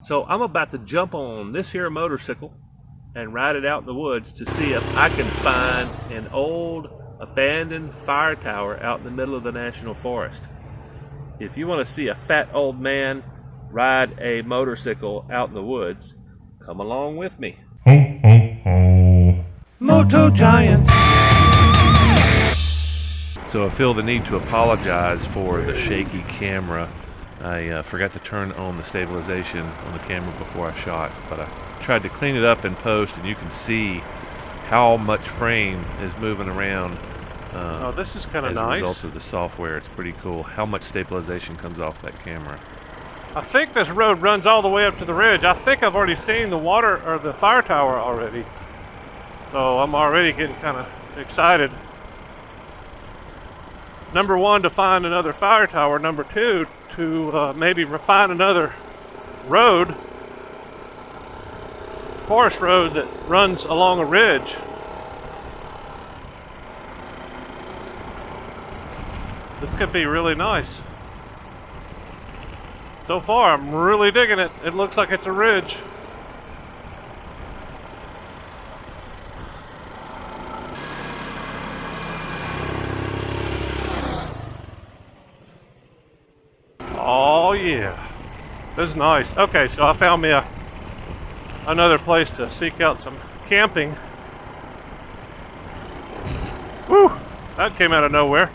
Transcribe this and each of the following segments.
So I'm about to jump on this here motorcycle and ride it out in the woods to see if I can find an old abandoned fire tower out in the middle of the national forest. If you want to see a fat old man ride a motorcycle out in the woods, come along with me. Ho, ho, ho. Moto Giant. So I feel the need to apologize for the shaky camera. I forgot to turn on the stabilization on the camera before I shot, but I tried to clean it up in post, and you can see how much frame is moving around. Oh, this is kind of nice. As a result of the software, it's pretty cool how much stabilization comes off that camera. I think this road runs all the way up to the ridge. I think I've already seen the water or the fire tower already, so I'm already getting kind of excited. Number one, to find another fire tower. Number two, to maybe find another road, forest road that runs along a ridge. This could be really nice. So far, I'm really digging it. It looks like it's a ridge. Oh yeah, this is nice. Okay, so I found me another place to seek out some camping. Woo, that came out of nowhere.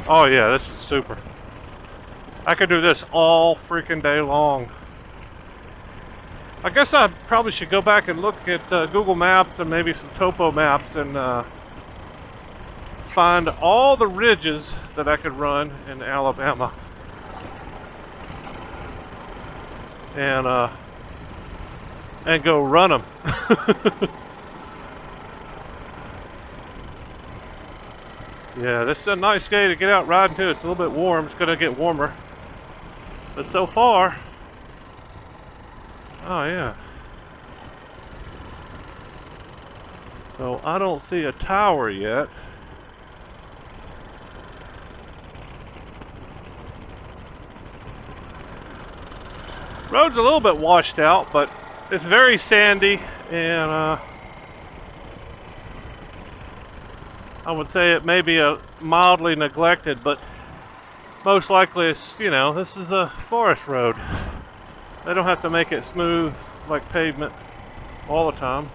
Oh yeah, this is super. I could do this all freaking day long. I guess I probably should go back and look at Google Maps and maybe some topo maps and find all the ridges that I could run in Alabama. And go run them. Yeah, this is a nice day to get out riding too. It's a little bit warm. It's going to get warmer. But so far, oh yeah. So I don't see a tower yet. Road's a little bit washed out, but it's very sandy, and I would say it may be a mildly neglected, but most likely it's, you know, this is a forest road. They don't have to make it smooth like pavement all the time.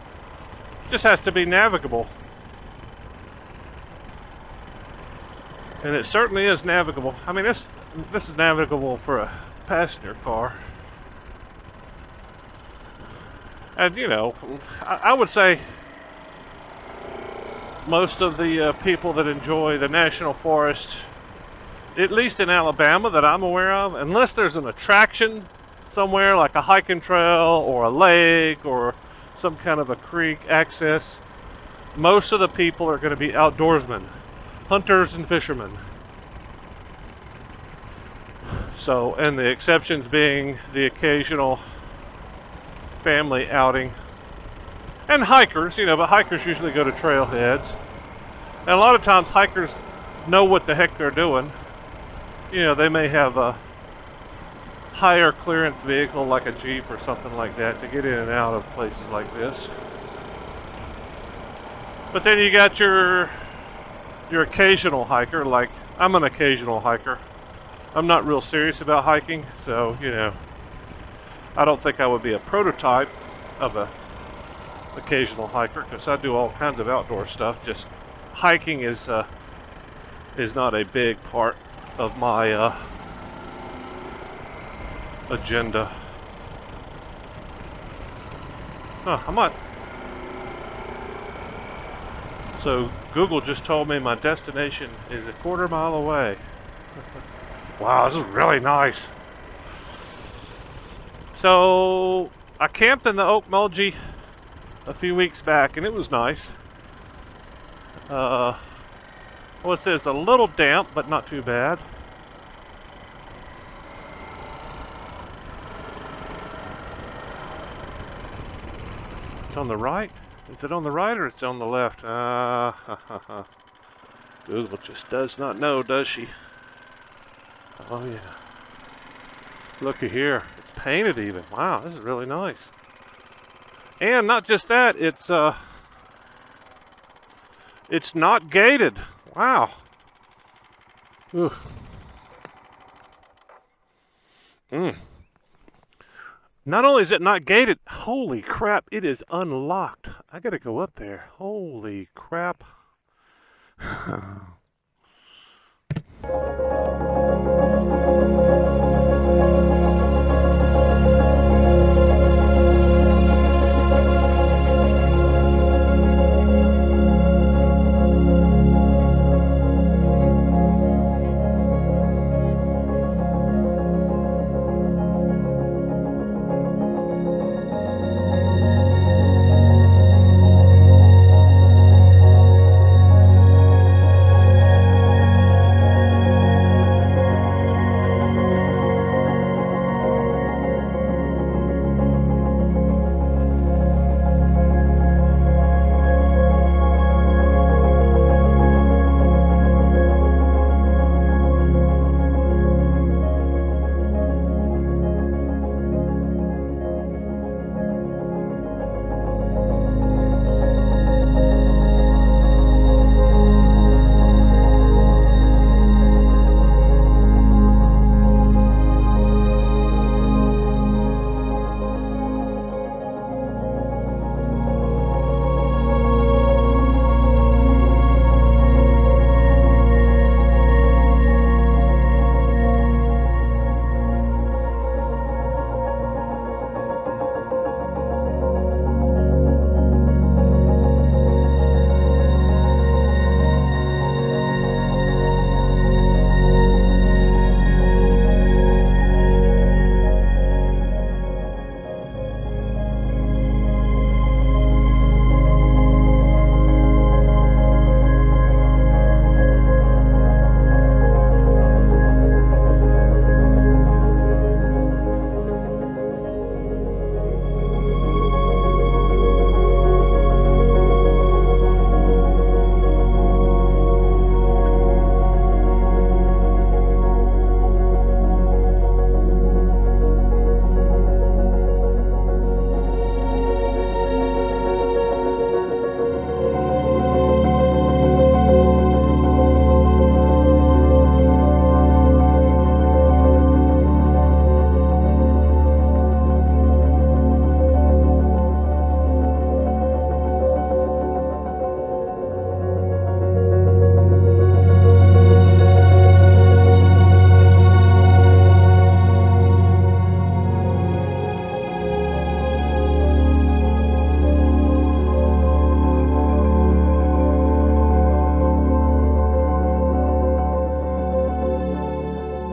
It just has to be navigable. And it certainly is navigable. I mean, this is navigable for a passenger car. And, you know, I would say most of the people that enjoy the national forest, at least in Alabama that I'm aware of, unless there's an attraction somewhere like a hiking trail or a lake or some kind of a creek access, most of the people are going to be outdoorsmen, hunters and fishermen. So, and the exceptions being the occasional family outing. And hikers, you know, but hikers usually go to trailheads. And a lot of times hikers know what the heck they're doing. You know, they may have a higher clearance vehicle like a Jeep or something like that to get in and out of places like this. But then you got your occasional hiker, like I'm an occasional hiker. I'm not real serious about hiking, so, you know, I don't think I would be a prototype of a occasional hiker, because I do all kinds of outdoor stuff. Just hiking is not a big part of my agenda. I might. So Google just told me my destination is a quarter mile away. Wow, this is really nice. So I camped in the Oakmulgee a few weeks back, and it was nice. Well, it says a little damp, but not too bad. It's on the right? Is it on the right or it's on the left? Google just does not know, does she? Oh yeah. Looky here. It's painted even. Wow, this is really nice. And not just that, it's not gated. Wow. Ooh. Not only is it not gated, holy crap, it is unlocked. I gotta go up there. Holy crap.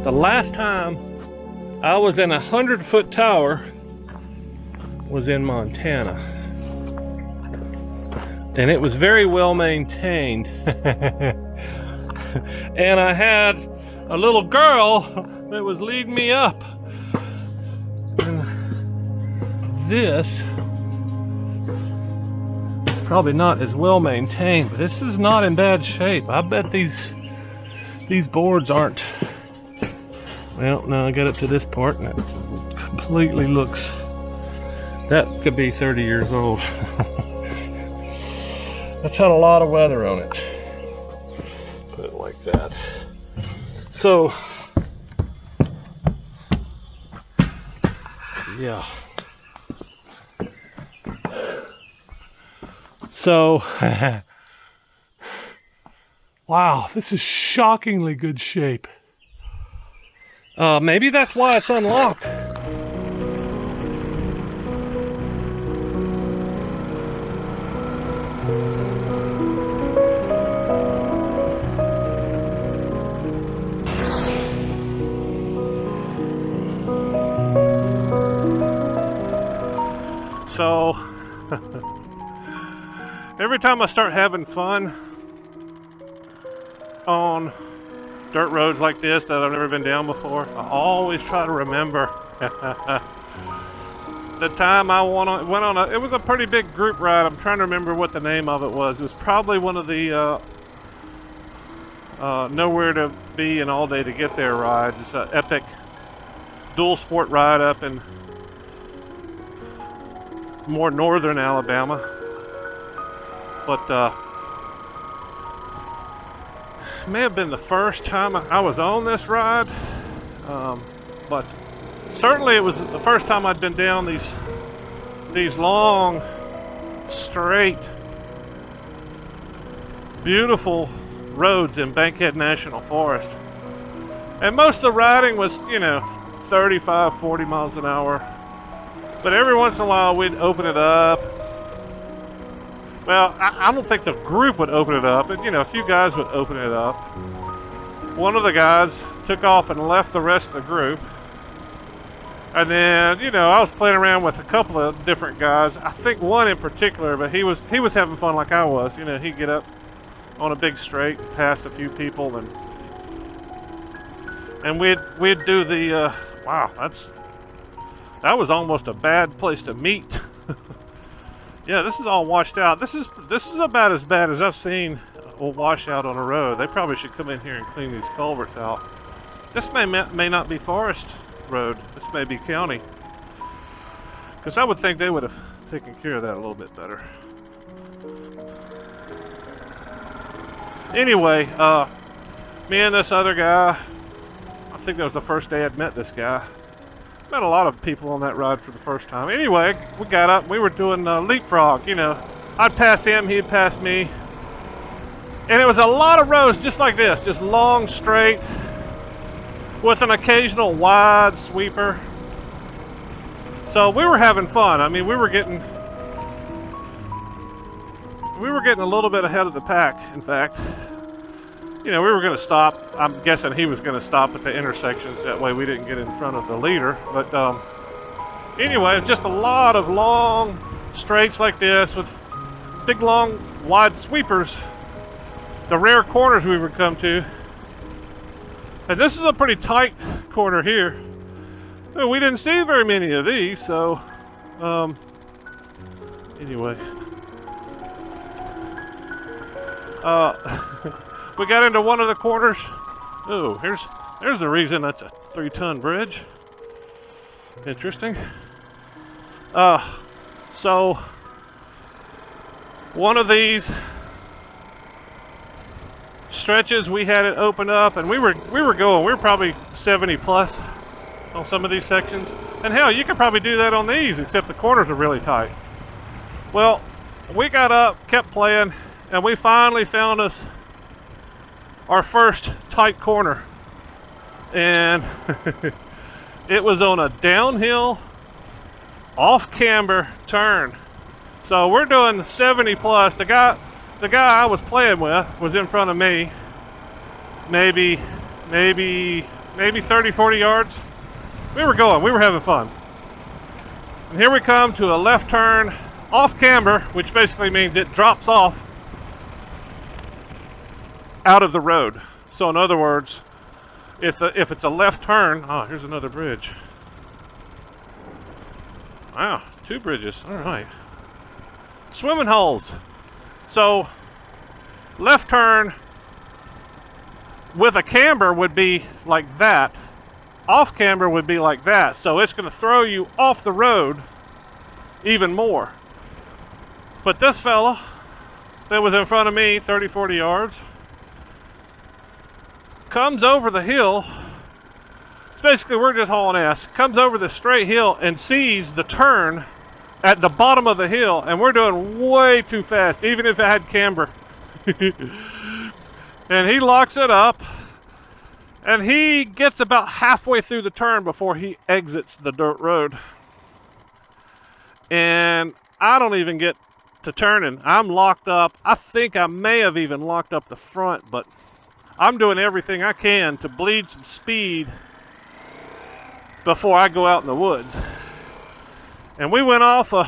The last time I was in a 100-foot tower was in Montana. And it was very well maintained. And I had a little girl that was leading me up. And this is probably not as well maintained, but this is not in bad shape. I bet these boards aren't. Well, now I got up to this part and it completely looks, that could be 30 years old. That's had a lot of weather on it. Put it like that. So, yeah. So, wow, this is shockingly good shape. Maybe that's why it's unlocked. So, every time I start having fun on dirt roads like this that I've never been down before, I always try to remember the time I went on it was a pretty big group ride. I'm trying to remember what the name of it was. It was probably one of the nowhere to be and all day to get there ride. It's an epic dual sport ride up in more northern Alabama. But may have been the first time I was on this ride, but certainly it was the first time I'd been down these long, straight, beautiful roads in Bankhead National Forest. And most of the riding was, 35, 40 miles an hour. But every once in a while we'd open it up. Well, I don't think the group would open it up, but a few guys would open it up. One of the guys took off and left the rest of the group. And then, I was playing around with a couple of different guys. I think one in particular, but he was having fun like I was. He'd get up on a big straight and pass a few people, and we'd do the wow, that was almost a bad place to meet. Yeah, this is all washed out. This is about as bad as I've seen a washout on a road. They probably should come in here and clean these culverts out. This may not be forest road. This may be county, because I would think they would have taken care of that a little bit better. Anyway, me and this other guy, I think that was the first day I'd met this guy. Met a lot of people on that ride for the first time. Anyway, we got up, we were doing leapfrog, I'd pass him, he'd pass me. And it was a lot of roads just like this, just long, straight, with an occasional wide sweeper. So we were having fun. I mean, we were getting a little bit ahead of the pack, in fact. We were going to stop. I'm guessing he was going to stop at the intersections. That way we didn't get in front of the leader. But anyway, just a lot of long straights like this with big, long, wide sweepers. The rare corners we would come to. And this is a pretty tight corner here. Well, we didn't see very many of these, so anyway. We got into one of the corners. Oh, there's the reason that's a 3-ton bridge. Interesting. So one of these stretches we had it open up, and we were probably 70 plus on some of these sections. And hell, you could probably do that on these, except the corners are really tight. Well, we got up, kept playing, and we finally found us our first tight corner. And it was on a downhill, off camber turn. So we're doing 70 plus. The guy I was playing with was in front of me, maybe 30, 40 yards. We were having fun. And here we come to a left turn off camber, which basically means it drops off out of the road. So in other words, if it's a left turn, here's another bridge. Wow, 2 bridges, all right. Swimming holes. So left turn with a camber would be like that. Off camber would be like that. So it's going to throw you off the road even more. But this fella that was in front of me, 30, 40 yards, comes over the hill. It's basically, we're just hauling ass. Comes over the straight hill and sees the turn at the bottom of the hill, and we're doing way too fast, even if it had camber. And he locks it up, and he gets about halfway through the turn before he exits the dirt road. And I don't even get to turning. I'm locked up. I think I may have even locked up the front, but I'm doing everything I can to bleed some speed before I go out in the woods. And we went off a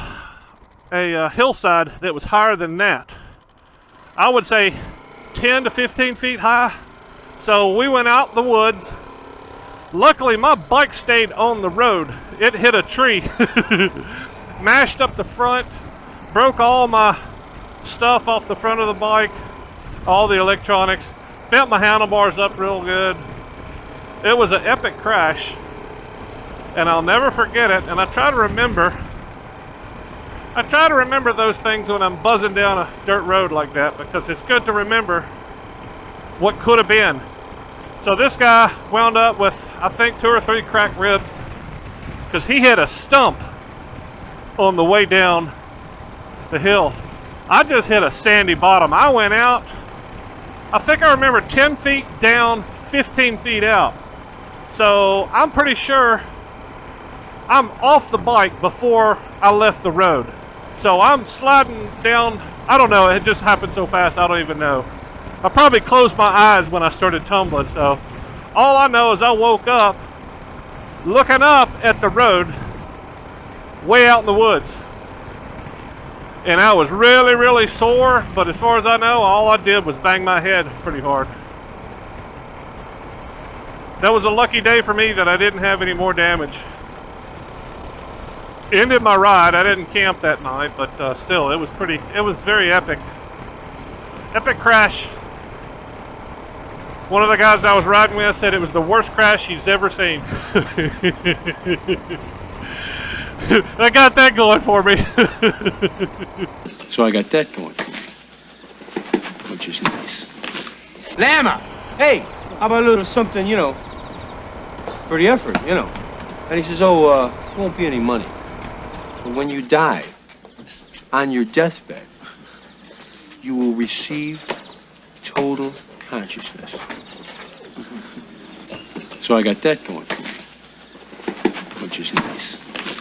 hillside that was higher than that. I would say 10 to 15 feet high. So we went out the woods. Luckily, my bike stayed on the road. It hit a tree, mashed up the front, broke all my stuff off the front of the bike, all the electronics. bent my handlebars up real good. It was an epic crash, and I'll never forget it. And I try to remember those things when I'm buzzing down a dirt road like that, because it's good to remember what could have been. So this guy wound up with, I think, 2 or 3 cracked ribs, because he hit a stump on the way down the hill. I just hit a sandy bottom. I went out, I think I remember 10 feet down, 15 feet out. So I'm pretty sure I'm off the bike before I left the road. So I'm sliding down, I don't know, it just happened so fast, I don't even know. I probably closed my eyes when I started tumbling, so all I know is I woke up looking up at the road way out in the woods. And I was really, really sore, but as far as I know, all I did was bang my head pretty hard. That was a lucky day for me that I didn't have any more damage. Ended my ride. I didn't camp that night, but still, it was very epic. Epic crash. One of the guys I was riding with said it was the worst crash he's ever seen. I got that going for me. So I got that going for me, which is nice. Lama! Hey, how about a little something, you know, for the effort, you know? And he says, oh, won't be any money. But when you die, on your deathbed, you will receive total consciousness. So I got that going for me, which is nice.